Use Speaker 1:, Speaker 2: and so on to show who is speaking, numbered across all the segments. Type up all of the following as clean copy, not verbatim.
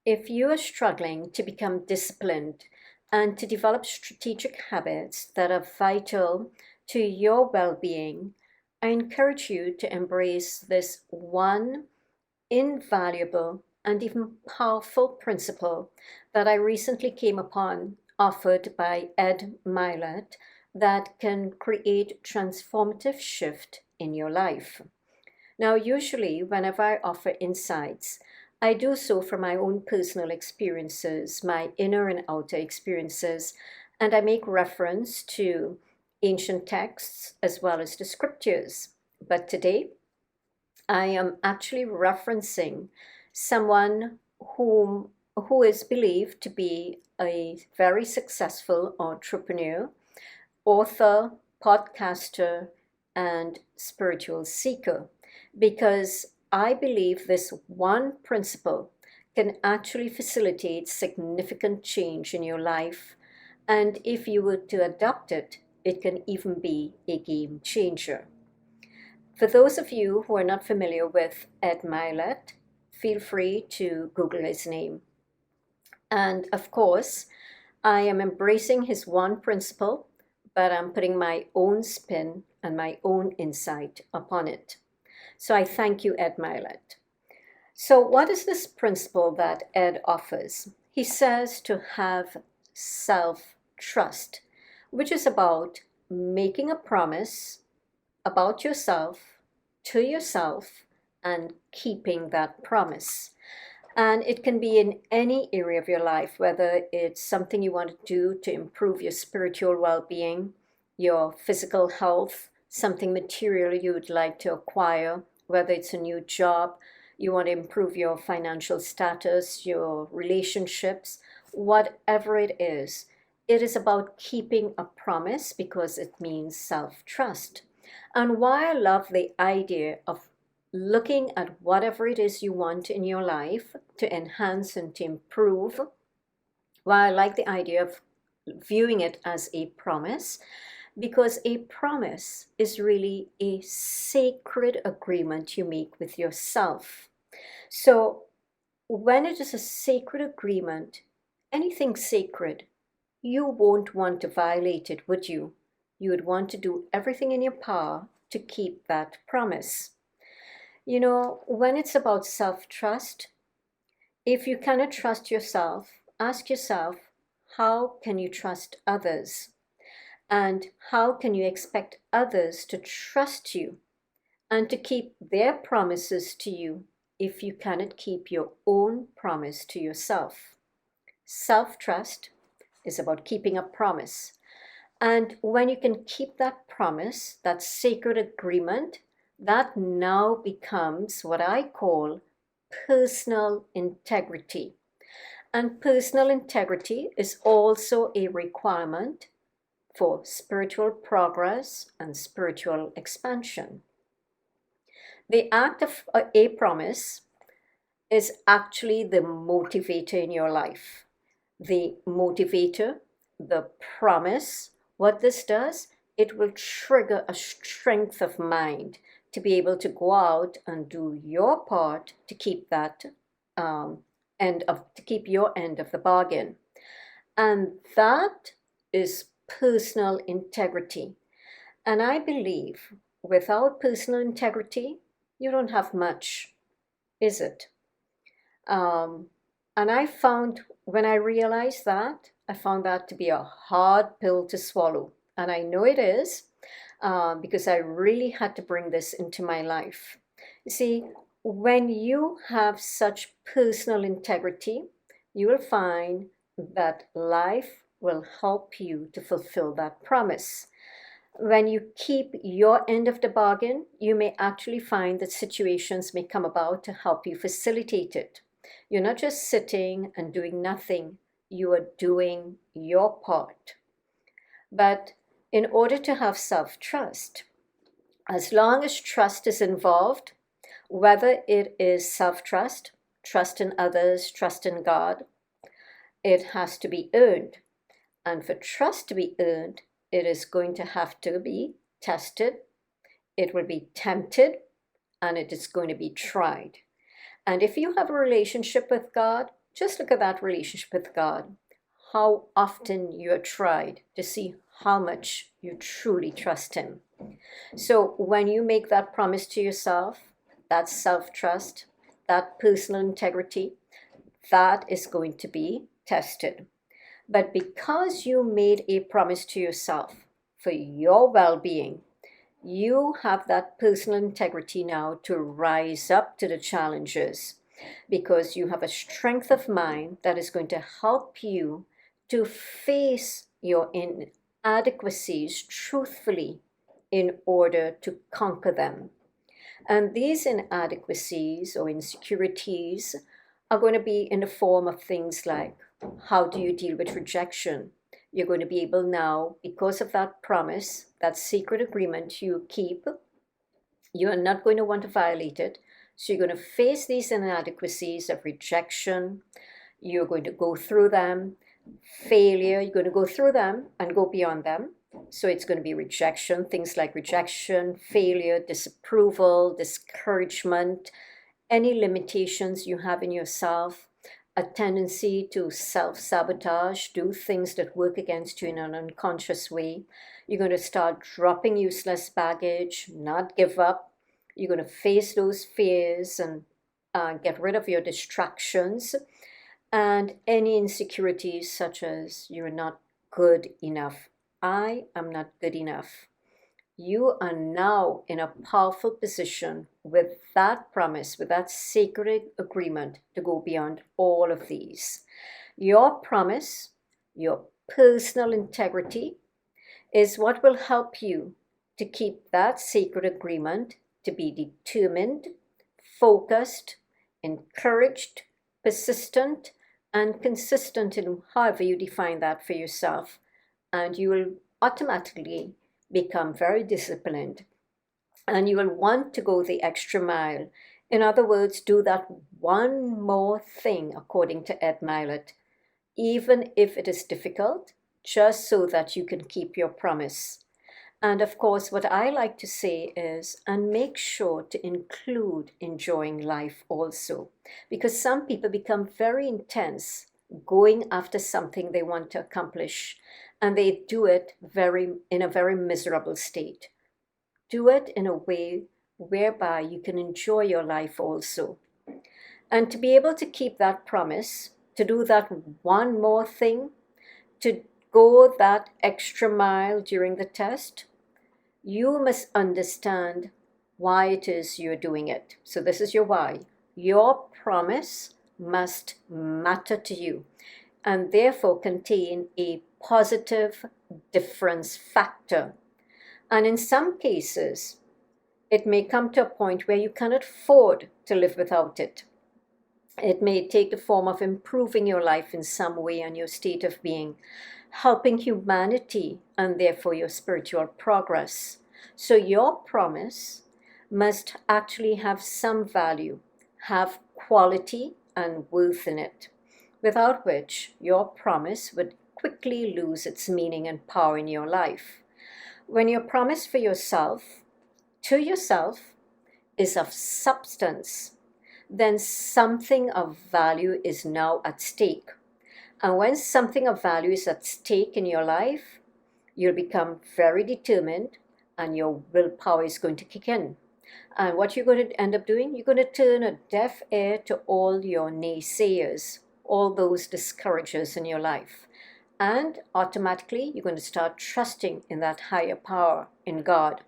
Speaker 1: If you are struggling to become disciplined and to develop strategic habits that are vital to your well being, I encourage you to embrace this one invaluable and even powerful principle that I recently came upon, offered by Ed Mylett, that can create transformative shift in your life. Now, usually, whenever I offer insights, I do so from my own personal experiences, my inner and outer experiences, and I make reference to ancient texts as well as the scriptures. But today, I am actually referencing someone who is believed to be a very successful entrepreneur, author, podcaster, and spiritual seeker, because I believe this one principle can actually facilitate significant change in your life. And if you were to adopt it, it can even be a game changer. For those of you who are not familiar with Ed Mylett, feel free to Google his name. And of course, I am embracing his one principle, but I'm putting my own spin and my own insight upon it. So I thank you, Ed Mylett. So, what is this principle that Ed offers? He says to have self trust, which is about making a promise about yourself to yourself and keeping that promise. And it can be in any area of your life, whether it's something you want to do to improve your spiritual well being, your physical health, something material you would like to acquire, whether it's a new job, you want to improve your financial status, your relationships, whatever it is about keeping a promise because it means self trust. And why I love the idea of looking at whatever it is you want in your life to enhance and to improve, why I like the idea of viewing it as a promise, because a promise is really a sacred agreement you make with yourself. So when it is a sacred agreement, anything sacred, you won't want to violate it, would you? You would want to do everything in your power to keep that promise. You know, when it's about self trust, if you cannot trust yourself, ask yourself, how can you trust others? And how can you expect others to trust you and to keep their promises to you if you cannot keep your own promise to yourself? Self trust is about keeping a promise. And when you can keep that promise, that sacred agreement, that now becomes what I call personal integrity. And personal integrity is also a requirement for spiritual progress and spiritual expansion. The act of a promise is actually the motivator in your life. The motivator, the promise, what this does, it will trigger a strength of mind to be able to go out and do your part to keep that to keep your end of the bargain. And that is personal integrity. And I believe without personal integrity, you don't have much, is it? And I found when I realized that, I found that to be a hard pill to swallow. And I know it is because I really had to bring this into my life. You see, when you have such personal integrity, you will find that life will help you to fulfill that promise. When you keep your end of the bargain, you may actually find that situations may come about to help you facilitate it. You're not just sitting and doing nothing, you are doing your part. But in order to have self trust, as long as trust is involved, whether it is self trust, trust in others, trust in God, it has to be earned. And for trust to be earned, it is going to have to be tested, it will be tempted, and it is going to be tried. And if you have a relationship with God, Just look at that relationship with God. How often you are tried to see how much you truly trust Him. So when you make that promise to yourself, that self-trust, that personal integrity, that is going to be tested. But because you made a promise to yourself for your well-being, you have that personal integrity now to rise up to the challenges, because you have a strength of mind that is going to help you to face your inadequacies truthfully in order to conquer them. And these inadequacies or insecurities are going to be in the form of things like, how do you deal with rejection? You're going to be able now, because of that promise, that secret agreement you keep, you are not going to want to violate it. So you're going to face these inadequacies of rejection. You're going to go through them. Failure, you're going to go through them and go beyond them. So it's going to be rejection, things like rejection, failure, disapproval, discouragement, any limitations you have in yourself, a tendency to self-sabotage, do things that work against you in an unconscious way. You're going to start dropping useless baggage, not give up. You're going to face those fears and get rid of your distractions and any insecurities such as you're not good enough. I am not good enough. You are now in a powerful position with that promise, with that sacred agreement to go beyond all of these. Your promise, your personal integrity is what will help you to keep that sacred agreement, to be determined, focused, encouraged, persistent, and consistent in however you define that for yourself. And you will automatically become very disciplined, and you will want to go the extra mile. In other words, do that one more thing, according to Ed Mylett, even if it is difficult, just so that you can keep your promise. And of course, what I like to say is, and make sure to include enjoying life also, because some people become very intense going after something they want to accomplish, and they do it in a very miserable state. Do it in a way whereby you can enjoy your life also. And to be able to keep that promise, to do that one more thing, to go that extra mile during the test, you must understand why it is you're doing it. So this is your why. Your promise must matter to you and therefore contain a positive difference factor. And in some cases, it may come to a point where you cannot afford to live without it. It may take the form of improving your life in some way and your state of being, helping humanity and therefore your spiritual progress. So your promise must actually have some value, have quality and worth in it, without which your promise would quickly lose its meaning and power in your life. When your promise for yourself, to yourself, is of substance, then something of value is now at stake. And when something of value is at stake in your life, you'll become very determined and your willpower is going to kick in. And what you're going to end up doing, you're going to turn a deaf ear to all your naysayers, all those discouragers in your life. And automatically, you're going to start trusting in that higher power, in God.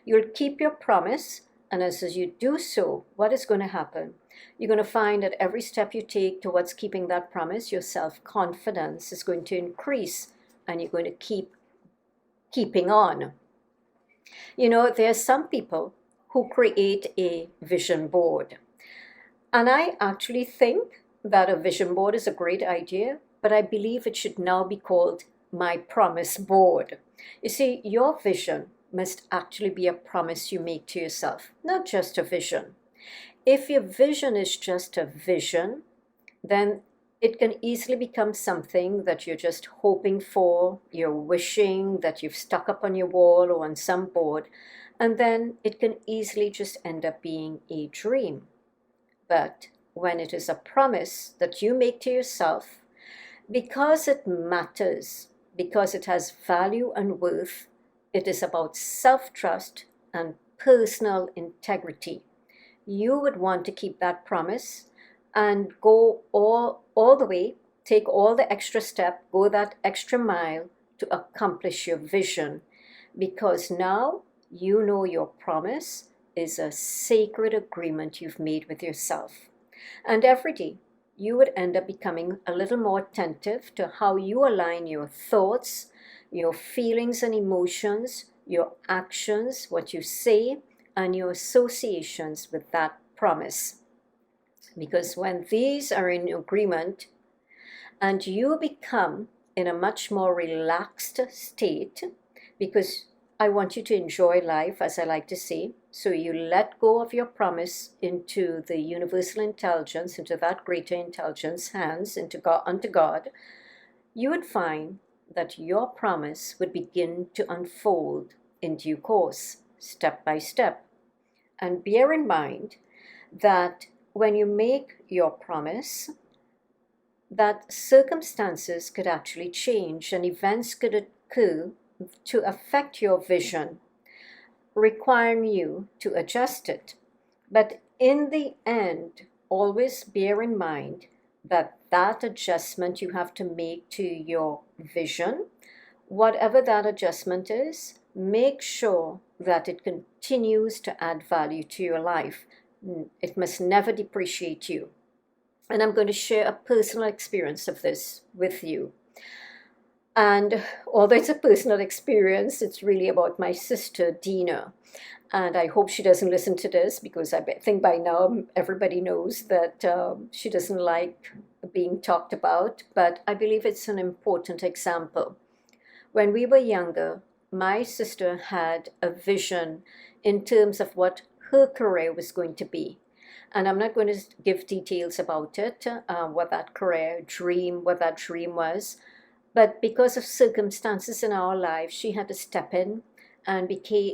Speaker 1: You'll keep your promise, and as you do so, what is going to happen? You're going to find that every step you take towards keeping that promise, your self-confidence is going to increase, and you're going to keep keeping on. You know, there are some people who create a vision board. And I actually think that a vision board is a great idea, but I believe it should now be called my promise board. You see, your vision must actually be a promise you make to yourself, not just a vision. If your vision is just a vision, then it can easily become something that you're just hoping for, you're wishing, that you've stuck up on your wall or on some board, and then it can easily just end up being a dream. But when it is a promise that you make to yourself, because it matters, because it has value and worth, it is about self-trust and personal integrity. You would want to keep that promise and go all the way, take all the extra step, go that extra mile to accomplish your vision, because now you know your promise is a sacred agreement you've made with yourself. And every day, you would end up becoming a little more attentive to how you align your thoughts, your feelings and emotions, your actions, what you say, and your associations with that promise. Because when these are in agreement and you become in a much more relaxed state, because I want you to enjoy life, as I like to say. So you let go of your promise into the universal intelligence, into that greater intelligence hands, into God, unto God. You would find that your promise would begin to unfold in due course, step by step. And bear in mind that when you make your promise, that circumstances could actually change and events could occur to affect your vision, requiring you to adjust it. But in the end, always bear in mind that that adjustment you have to make to your vision, whatever that adjustment is, make sure that it continues to add value to your life. It must never depreciate you. And I'm going to share a personal experience of this with you. And although it's a personal experience, it's really about my sister, Dina. And I hope she doesn't listen to this, because I think by now everybody knows that she doesn't like being talked about. But I believe it's an important example. When we were younger, my sister had a vision in terms of what her career was going to be. And I'm not going to give details about it, what that what that dream was. But because of circumstances in our lives, she had to step in, and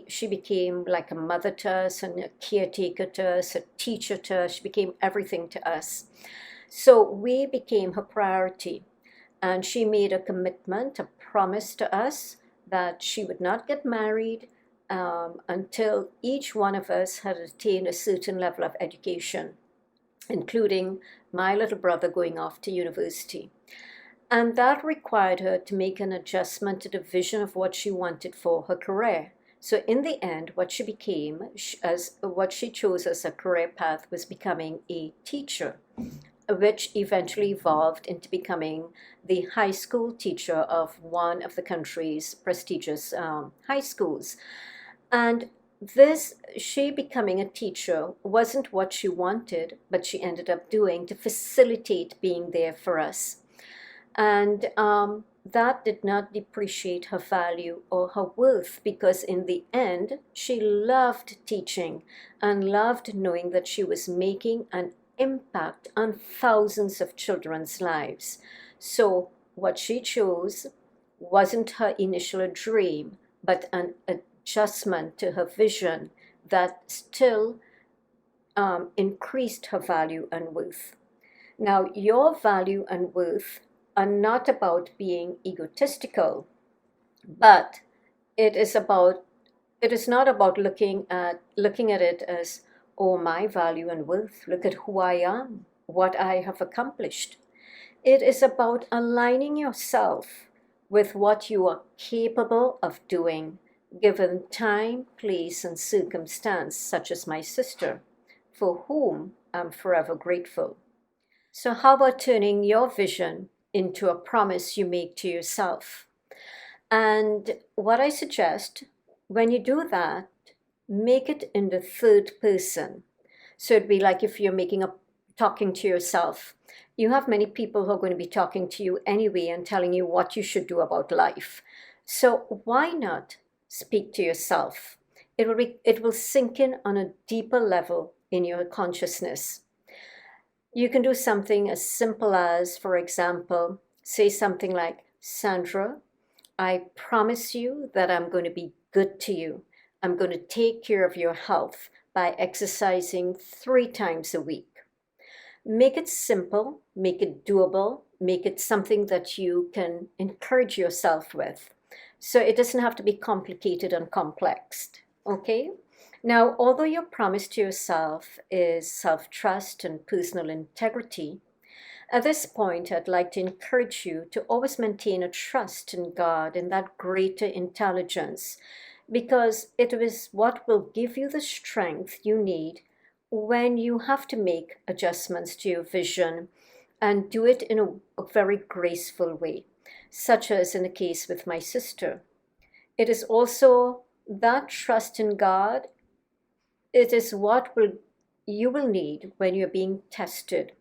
Speaker 1: she became like a mother to us and a caretaker to us, a teacher to us. She became everything to us. So we became her priority. And she made a commitment, a promise to us that she would not get married until each one of us had attained a certain level of education, including my little brother going off to university. And that required her to make an adjustment to the vision of what she wanted for her career. So in the end, what she became, what she chose as a career path, was becoming a teacher, which eventually evolved into becoming the high school teacher of one of the country's prestigious high schools. And she becoming a teacher wasn't what she wanted, but she ended up doing to facilitate being there for us. And that did not depreciate her value or her worth, because in the end, she loved teaching and loved knowing that she was making an impact on thousands of children's lives. So what she chose wasn't her initial dream, but an adjustment to her vision that still increased her value and worth. Now, your value and worth are not about being egotistical, but it is not about looking at it as, oh, my value and worth, look at who I am, what I have accomplished. It is about aligning yourself with what you are capable of doing, given time, place, and circumstance, such as my sister, for whom I'm forever grateful. So how about turning your vision into a promise you make to yourself? And what I suggest, when you do that, make it in the third person. So it'd be like if you're talking to yourself. You have many people who are going to be talking to you anyway and telling you what you should do about life. So why not speak to yourself? It will sink in on a deeper level in your consciousness. You can do something as simple as, for example, say something like, Sandra, I promise you that I'm going to be good to you. I'm going to take care of your health by exercising 3 times a week. Make it simple, make it doable, make it something that you can encourage yourself with. So it doesn't have to be complicated and complex. Okay? Now, although your promise to yourself is self trust and personal integrity, at this point, I'd like to encourage you to always maintain a trust in God and that greater intelligence, because it is what will give you the strength you need when you have to make adjustments to your vision and do it in a very graceful way, such as in the case with my sister. It is also that trust in God. It is what will you will need when you're being tested,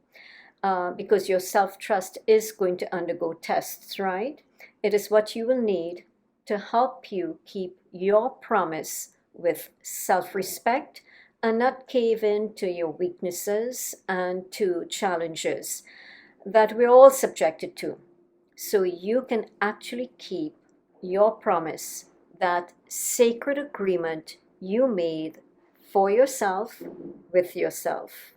Speaker 1: because your self trust is going to undergo tests, right? It is what you will need to help you keep your promise with self respect and not cave in to your weaknesses and to challenges that we're all subjected to. So you can actually keep your promise, that sacred agreement you made for yourself with yourself.